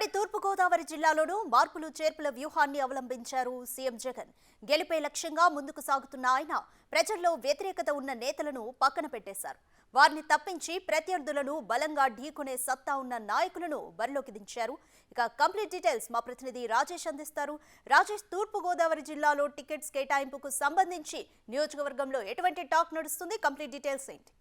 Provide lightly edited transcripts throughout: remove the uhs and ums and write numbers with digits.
ఉమ్మడి తూర్పుగోదావరి జిల్లాలోనూ మార్పులు చేర్పుల వ్యూహాన్ని అవలంబించారు సీఎం జగన్. గెలిపే లక్ష్యంగా ముందుకు సాగుతున్న ఆయన ప్రజల్లో వ్యతిరేకత ఉన్న నేతలను పక్కన పెట్టేశారు. వారిని తప్పించి ప్రత్యర్థులను బలంగా ఢీకొనే సత్తా ఉన్న నాయకులను బరిలోకి దించారు. ఇక కంప్లీట్ డీటెయిల్స్ మా ప్రతినిధి రాజేష్ అందిస్తారు. రాజేష్, తూర్పుగోదావరి జిల్లాలో టికెట్స్ కేటాయింపుకు సంబంధించి నియోజకవర్గంలో ఎటువంటి టాక్ నడుస్తుంది? కంప్లీట్ డీటెయిల్స్ ఏంటి?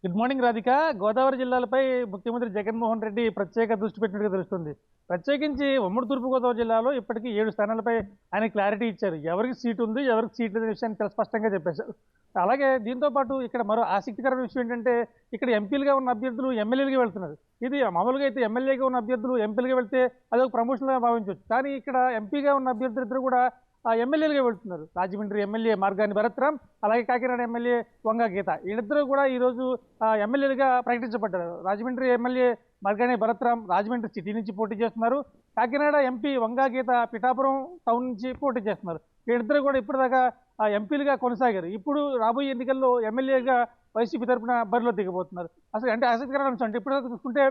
Good morning Radhika. గోదావరి జిల్లాలపై ముఖ్యమంత్రి జగన్మోహన్ రెడ్డి ప్రత్యేక దృష్టి పెట్టినట్టుగా తెలుస్తుంది. ప్రత్యేకించి ఉమ్మడి తూర్పుగోదావరి జిల్లాలో ఇప్పటికీ 7 స్థానాలపై ఆయన క్లారిటీ ఇచ్చారు. ఎవరికి సీటు ఉంది, ఎవరికి సీట్ లేని విషయాన్ని చాలా స్పష్టంగా చెప్పేశారు. అలాగే దీంతో పాటు ఇక్కడ మరో ఆసక్తికరమైన విషయం ఏంటంటే, ఇక్కడ ఎంపీలుగా ఉన్న అభ్యర్థులు ఎమ్మెల్యేలుగా వెళ్తున్నారు. ఇది మామూలుగా అయితే ఎమ్మెల్యేగా ఉన్న అభ్యర్థులు ఎంపీలుగా వెళ్తే అదొక ప్రమోషన్గా భావించవచ్చు. కానీ ఇక్కడ ఎంపీగా ఉన్న అభ్యర్థులు ఇద్దరు కూడా ఎమ్మెల్యేలుగా వెళ్తున్నారు. రాజమండ్రి ఎమ్మెల్యే మార్గాని భరత్రామ్, అలాగే కాకినాడ ఎమ్మెల్యే వంగా గీత, వీళ్ళిద్దరూ కూడా ఈరోజు ఎమ్మెల్యేలుగా ప్రకటించబడ్డారు. రాజమండ్రి ఎమ్మెల్యే మార్గాని భరత్రామ్ రాజమండ్రి సిటీ నుంచి పోటీ చేస్తున్నారు. కాకినాడ ఎంపీ వంగా గీత పిఠాపురం టౌన్ నుంచి పోటీ చేస్తున్నారు. వీళ్ళిద్దరూ కూడా ఇప్పటిదాకా ఎంపీలుగా కొనసాగారు. ఇప్పుడు రాబోయే ఎన్నికల్లో ఎమ్మెల్యేగా వైసీపీ తరఫున బరిలో దిగబోతున్నారు. అసలు అంటే ఆసక్తికరమైన అంశం అంటే ఇప్పటిదాకా చూసుకుంటే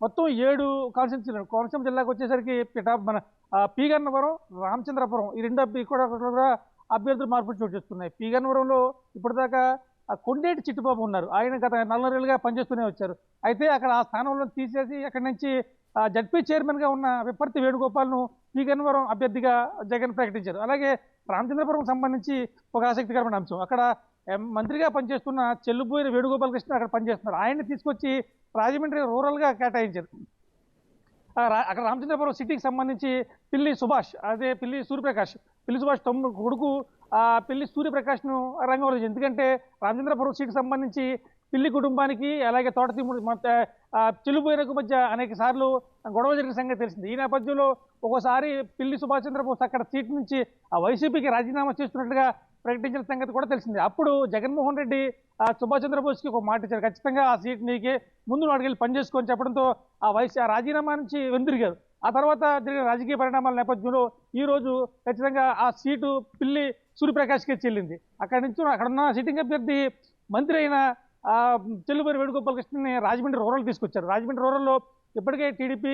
మొత్తం 7 కాన్స్టిట్యూన్సీలు కోనసీమ జిల్లాకు వచ్చేసరికి మన పీగన్నవరం, రామచంద్రపురం ఈ రెండు కూడా అభ్యర్థులు మార్పులు చోటు చేస్తున్నాయి. పీగన్నవరంలో ఇప్పటిదాకా కొండేటి చిట్టుబాబు ఉన్నారు. ఆయన గత 4 ఏళ్ళుగా పనిచేస్తూనే వచ్చారు. అయితే అక్కడ ఆ స్థానంలో తీసేసి అక్కడి నుంచి జడ్పీ చైర్మన్గా ఉన్న విప్పర్తి వేణుగోపాల్ను పీగన్నవరం అభ్యర్థిగా జగన్ ప్రకటించారు. అలాగే రామచంద్రపురం సంబంధించి ఒక ఆసక్తికరమైన అంశం, అక్కడ మంత్రిగా పనిచేస్తున్న చెల్లుబోయిన వేణుగోపాలకృష్ణ అక్కడ పనిచేస్తున్నారు. ఆయన్ని తీసుకొచ్చి రాజమండ్రి రూరల్గా కేటాయించారు. అక్కడ రామచంద్రపురం సిటీకి సంబంధించి పిల్లి సుభాష్, అదే పిల్లి సూర్యప్రకాష్, పిల్లి సుభాష్ తమ్ముడు కొడుకు పిల్లి సూర్యప్రకాష్ను రంగంలో, ఎందుకంటే రామచంద్రపురం సీటుకి సంబంధించి పిల్లి కుటుంబానికి అలాగే తోటతీముడు చెల్లుబోయినకు మధ్య అనేక సార్లు గొడవ జరిగిన సంగతి తెలిసింది. ఈ నేపథ్యంలో ఒక్కోసారి పిల్లి సుభాష్ చంద్రబోస్ అక్కడ సీటు నుంచి వైసీపీకి రాజీనామా చేస్తున్నట్టుగా ప్రకటించిన సంగతి కూడా తెలిసింది. అప్పుడు జగన్మోహన్ రెడ్డి సుభాష్ చంద్రబోస్కి ఒక మాట ఇచ్చారు, ఖచ్చితంగా ఆ సీట్ నీకే, ముందు నువ్వు అడిగి పనిచేసుకొని చెప్పడంతో ఆ రాజీనామా నుంచి వెందిరిగారు. ఆ తర్వాత జరిగిన రాజకీయ పరిణామాల నేపథ్యంలో ఈరోజు ఖచ్చితంగా ఆ సీటు పిల్లి సూర్యప్రకాష్కే చెల్లింది. అక్కడి నుంచి అక్కడున్న సిట్టింగ్ అభ్యర్థి మంత్రి అయిన చెల్లుబోయిన వేణుగోపాలకృష్ణని రాజమండ్రి రూరల్ తీసుకొచ్చారు. రాజమండ్రి రూరల్లో ఇప్పటికే టీడీపీ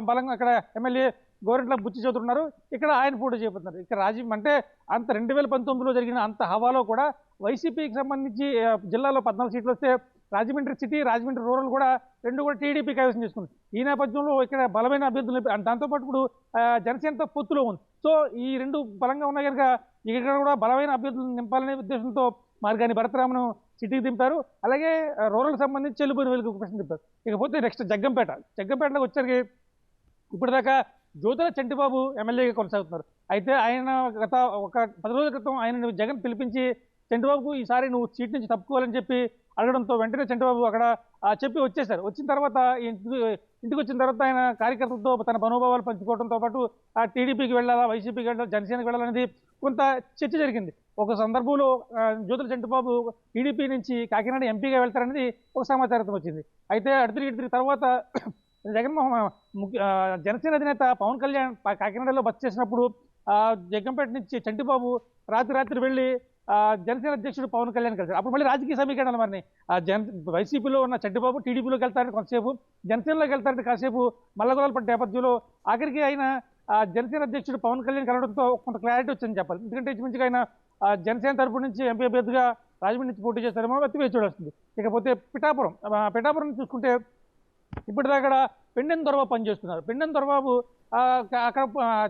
బలంగా అక్కడ ఎమ్మెల్యే గోరెంట్ల బుచ్చి చౌదరి ఉన్నారు. ఇక్కడ ఆయన పోటీ చేయబోతున్నారు. ఇక్కడ అంటే అంత 2019లో జరిగిన అంత హవాలో కూడా వైసీపీకి సంబంధించి జిల్లాలో 14 సీట్లు వస్తే రాజమండ్రి సిటీ, రాజమండ్రి రూరల్ కూడా రెండు కూడా టీడీపీ కైవసం చేసుకుంది. ఈ నేపథ్యంలో ఇక్కడ బలమైన అభ్యర్థులు, దాంతోపాటు ఇప్పుడు జనసేనతో పొత్తులో ఉంది. సో ఈ రెండు బలంగా ఉన్నాయి కనుక ఇక్కడ కూడా బలమైన అభ్యర్థులను నింపాలనే ఉద్దేశంతో మార్గాని భరతరామ్ను సిటీకి దింపారు. అలాగే రూరల్కి సంబంధించి చెల్లుబోయిన వేలకు ఒక ప్రశ్న దింపారు. ఇకపోతే నెక్స్ట్ జగ్గంపేటలోకి వచ్చరికి ఇప్పటిదాకా జ్యోతుల చంటిబాబు ఎమ్మెల్యేగా కొనసాగుతున్నారు. అయితే ఆయన గత ఒక 10 రోజుల క్రితం ఆయన జగన్ పిలిపించి చంటిబాబుకు ఈసారి నువ్వు సీట్ నుంచి తప్పుకోవాలని చెప్పి అడగడంతో వెంటనే చంటిబాబు అక్కడ చెప్పి వచ్చేశారు. వచ్చిన తర్వాత ఇంటికి వచ్చిన తర్వాత ఆయన కార్యకర్తలతో తన మనోభావాలు పంచుకోవడంతో పాటు టీడీపీకి వెళ్ళాలా, వైసీపీకి వెళ్ళాలా, జనసేనకి వెళ్ళాలనేది కొంత చర్చ జరిగింది. ఒక సందర్భంలో జ్యోతుల చంటిబాబు టీడీపీ నుంచి కాకినాడ ఎంపీగా వెళ్తారనేది ఒక సమాచారం వచ్చింది. అయితే అడితిరిగి తర్వాత జనసేన అధినేత పవన్ కళ్యాణ్ కాకినాడలో బస్ చేసినప్పుడు జగ్గంపేట నుంచి చంటిబాబు రాత్రి వెళ్ళి జనసేన అధ్యక్షుడు పవన్ కళ్యాణ్ కలిశారు. అప్పుడు మళ్ళీ రాజకీయ సమీకరణలు మరి వైసీపీలో ఉన్న చంటిబాబు టీడీపీలోకి వెళ్తారని కొంతసేపు, జనసేనలోకి వెళ్తారని కాసేపు మల్లగొడవలు పడ్డ నేపథ్యంలో ఆఖరికి ఆయన జనసేన అధ్యక్షుడు పవన్ కళ్యాణ్ కలవడంతో కొంత క్లారిటీ వచ్చిందని చెప్పాలి. ఎందుకంటే ఇంచుమించుగా ఆయన జనసేన తరపు నుంచి ఎంపీ అభ్యర్థిగా రాజమండ్రి నుంచి పోటీ చేస్తారేమో వేచి చూడొస్తుంది. ఇకపోతే పిఠాపురం చూసుకుంటే ఇప్పటిదాకా పెండెం దొరబాబు పనిచేస్తున్నారు. పెండెం దొరబాబు అక్కడ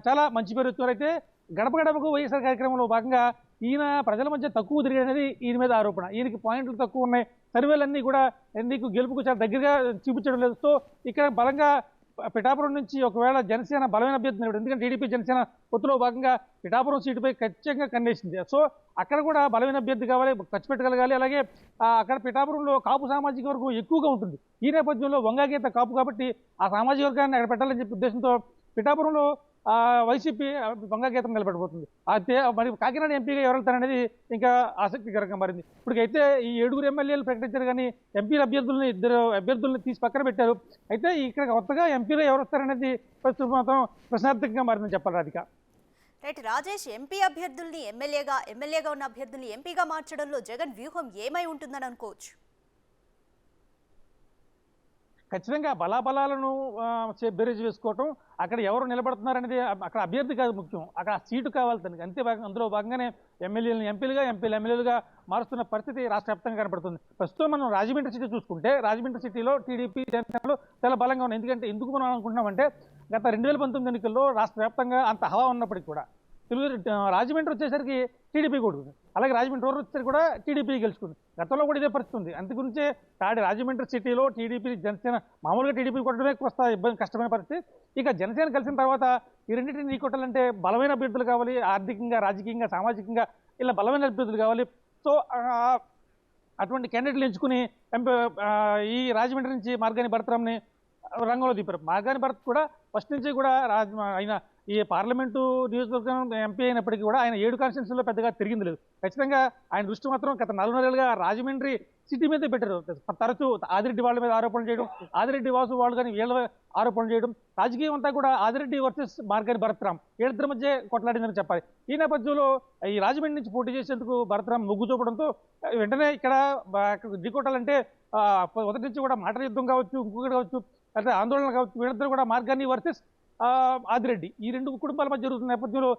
చాలా మంచి పేరు వచ్చారు. అయితే గడప గడపకు వైఎస్ఆర్ కార్యక్రమంలో భాగంగా ఈయన ప్రజల మధ్య తక్కువ తిరిగనేది ఈయన మీద ఆరోపణ. ఈయనకి పాయింట్లు తక్కువ ఉన్నాయి, సర్వేలన్నీ కూడా ఎందుకు గెలుపుకు చాలా దగ్గరగా చూపించడం లేదు. సో ఇక్కడ బలంగా పిఠాపురం నుంచి ఒకవేళ జనసేన బలమైన అభ్యర్థి, ఎందుకంటే టీడీపీ జనసేన పొత్తులో భాగంగా పిఠాపురం సీటుపై ఖచ్చితంగా కన్నేసింది. సో అక్కడ కూడా బలమైన అభ్యర్థి కావాలి, ఖర్చు పెట్టగలగాలి. అలాగే అక్కడ పిఠాపురంలో కాపు సామాజిక వర్గం ఎక్కువగా ఉంటుంది. ఈ నేపథ్యంలో వంగాగీత కాపు కాబట్టి ఆ సామాజిక వర్గాన్ని అక్కడ పెట్టాలని చెప్పి ఉద్దేశంతో పిఠాపురంలో వైసీపీ వంగాగీతం నిలబెట్టబోతుంది. అయితే మరి కాకినాడ ఎంపీగా ఎవరు వెళ్తారనేది ఇంకా ఆసక్తికరంగా మారింది. ఇప్పటికైతే ఈ 7 ఎమ్మెల్యేలు ప్రకటించారు, కానీ ఎంపీల అభ్యర్థుల్ని 2 అభ్యర్థుల్ని తీసి పక్కన పెట్టారు. అయితే ఇక్కడ కొత్తగా ఎంపీగా ఎవరు వస్తారనేది ప్రస్తుతం మాత్రం ప్రశ్నార్థకంగా మారిందని చెప్పాలి రాధిక. రైట్ రాజేష్, ఎంపీ అభ్యర్థుల్ని ఎమ్మెల్యేగా ఉన్న అభ్యర్థుల్ని ఎంపీగా మార్చడంలో జగన్ వ్యూహం ఏమై ఉంటుందని అనుకోవచ్చు? ఖచ్చితంగా బలాబలాలను బేరీజ్ వేసుకోవటం, అక్కడ ఎవరు నిలబడుతున్నారనేది అక్కడ అభ్యర్థి కాదు ముఖ్యం, అక్కడ సీటు కావాలి తనకి. అంతే అందులో భాగంగానే ఎమ్మెల్యేలను ఎంపీలుగా, ఎమ్మెల్యేలుగా మారుస్తున్న పరిస్థితి రాష్ట్ర వ్యాప్తంగా కనపడుతుంది. ప్రస్తుతం మనం రాజమండ్రి సిటీ చూసుకుంటే, రాజమండ్రి సిటీలో టీడీపీ జనసేనలు చాలా బలంగా ఉన్నాయి. ఎందుకు మనం అనుకుంటున్నామంటే, గత 2019 ఎన్నికల్లో రాష్ట్ర వ్యాప్తంగా అంత హవా ఉన్నప్పటికీ కూడా రాజమండ్రి వచ్చేసరికి టీడీపీ కొడుకుంది, అలాగే రాజమండ్రి రూరల్ వచ్చేసరికి కూడా టీడీపీ గెలుచుకుంది. గతంలో కూడా ఇదే పరిస్థితి ఉంది. అందుగురించే రాజమండ్రి సిటీలో టీడీపీ జనసేన మామూలుగా టీడీపీ కొట్టడమే ఇబ్బంది, కష్టమైన పరిస్థితి. ఇక జనసేన కలిసిన తర్వాత ఈ రెండింటిని ఢీకొట్టాలంటే బలమైన అభ్యర్థులు కావాలి, ఆర్థికంగా, రాజకీయంగా, సామాజికంగా ఇలా బలమైన అభ్యర్థులు కావాలి. సో అటువంటి క్యాండిడేట్లు ఎంచుకుని ఈ రాజమండ్రి నుంచి మార్గాని భరతరాంని రంగంలో దింపారు. మార్గాని భరత్ కూడా ఫస్ట్ నుంచి కూడా ఆయన ఈ పార్లమెంటు నియోజకవర్గం ఎంపీ అయినప్పటికీ కూడా ఆయన 7 కాన్స్టిట్యూన్సీలో పెద్దగా తిరిగింది లేదు. ఖచ్చితంగా ఆయన దృష్టి మాత్రం గత 4 ఏళ్ళుగా రాజమండ్రి సిటీ మీదే పెట్టారు. తరచూ ఆదిరెడ్డి వాళ్ళ మీద ఆరోపణలు చేయడం, ఆదిరెడ్డి వాసు వాళ్ళు కానీ వీళ్ళ ఆరోపణలు చేయడం, రాజకీయం అంతా కూడా ఆదిరెడ్డి వర్సెస్ మార్గాని భరత్రామ్ వీళ్ళిద్దరి మధ్య కొట్లాడిందని చెప్పాలి. ఈ నేపథ్యంలో ఈ రాజమండ్రి నుంచి పోటీ చేసేందుకు భరత్రామ్ మొగ్గు చూపడంతో వెంటనే ఇక్కడ ఢీకొట్టాలంటే మొదటి నుంచి కూడా మాటల యుద్ధం కావచ్చు, ఇంకొకటి కావచ్చు, అంటే ఆందోళన కావచ్చు, వీళ్ళిద్దరు కూడా మార్గాని వర్సెస్ ఆదిరెడ్డి ఈ 2 కుటుంబాల మధ్య జరుగుతున్న నేపథ్యంలో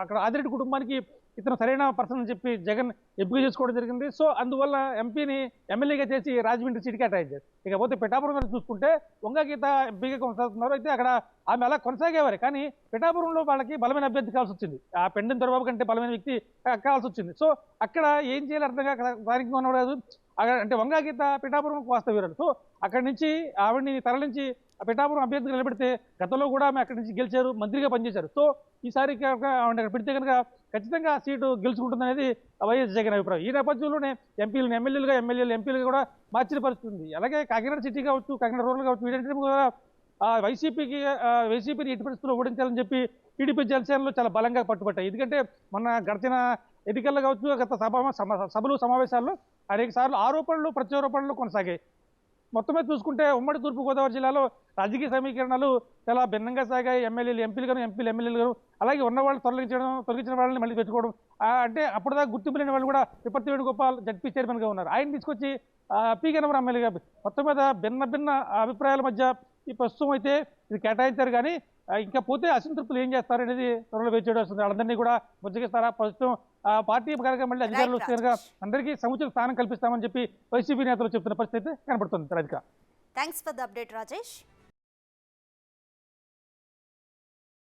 అక్కడ ఆదిరెడ్డి కుటుంబానికి ఇతను సరైన పర్సన్ అని చెప్పి జగన్ ఎంపిక చేసుకోవడం జరిగింది. సో అందువల్ల ఎంపీని ఎమ్మెల్యేగా చేసి రాజమండ్రి సీటుకి కేటాయించారు. ఇకపోతే పిఠాపురం గారు చూసుకుంటే వంగగీత ఎంపీగా కొనసాగుతున్నారు. అయితే అక్కడ ఆమె అలా కొనసాగేవారు, కానీ పిఠాపురంలో వాళ్ళకి బలమైన అభ్యర్థి కావాల్సి వచ్చింది. ఆ పెండెం దొరబాబు కంటే బలమైన వ్యక్తి కావాల్సి వచ్చింది. సో అక్కడ ఏం చేయాలి అర్థం కాక స్థానికంగా ఉన్నవాడు అంటే వంగగీత పిఠాపురం వాస్తవ్యురాలు. సో అక్కడి నుంచి ఆవిడని తరలించి పిఠాపురం అభ్యర్థిగా నిలబెడితే గతంలో కూడా ఆమె అక్కడి నుంచి గెలిచారు, మంత్రిగా పనిచేశారు. సో ఈసారి ఆవిడ పెడితే కనుక ఖచ్చితంగా సీటు గెలుచుకుంటుందనేది వైఎస్ జగన్ అభిప్రాయం. ఈ నేపథ్యంలోనే ఎంపీలను ఎమ్మెల్యేలుగా, ఎంపీలుగా కూడా మార్చిన పరిస్థితి ఉంది. అలాగే కాకినాడ సిటీ కావచ్చు, కాకినాడ రూరల్ కావచ్చు, వీటంటే కూడా వైసీపీని ఎట్టి పరిస్థితుల్లో ఓడించాలని చెప్పి టీడీపీ జనసేనలో చాలా బలంగా పట్టుబట్టాయి. ఎందుకంటే మొన్న గడిచిన ఎన్నికల్లో కావచ్చు, గత సభలు సమావేశాల్లో అనేక సార్లు ఆరోపణలు ప్రత్యారోపణలు కొనసాగాయి. మొత్తం మీద చూసుకుంటే ఉమ్మడి తూర్పుగోదావరి జిల్లాలో రాజకీయ సమీకరణలు చాలా భిన్నంగా సాగాయి. ఎమ్మెల్యేలు, అలాగే ఉన్న వాళ్ళు తొలగించిన వాళ్ళని మళ్ళీ పెట్టుకోవడం, అంటే అప్పటిదాకా గుర్తింపు లేని వాళ్ళు కూడా విపత్తి వేణుగోపాల్ జడ్పీ చైర్మన్గా ఉన్నారు, ఆయన తీసుకొచ్చి పి గన్నవరం ఎమ్మెల్యేగా. మొత్తం మీద భిన్న అభిప్రాయాల మధ్య ఈ ప్రస్తుతం అయితే ఇది కేటాయించారు. కానీ ఇంకా పోతే అసంతృప్తులు ఏం చేస్తారనేది త్వరలో వేచి చూడాల్సింది. వాళ్ళందరినీ కూడా బుజ్జగిస్తారా, ప్రస్తుతం పార్టీ కనుక మళ్ళీ అధికారులు వస్తే కనుక అందరికీ సముచిత స్థానం కల్పిస్తామని చెప్పి వైసీపీ నేతలు చెప్తున్న పరిస్థితి కనబడుతుంది. Radhika, thanks for the update Rajesh.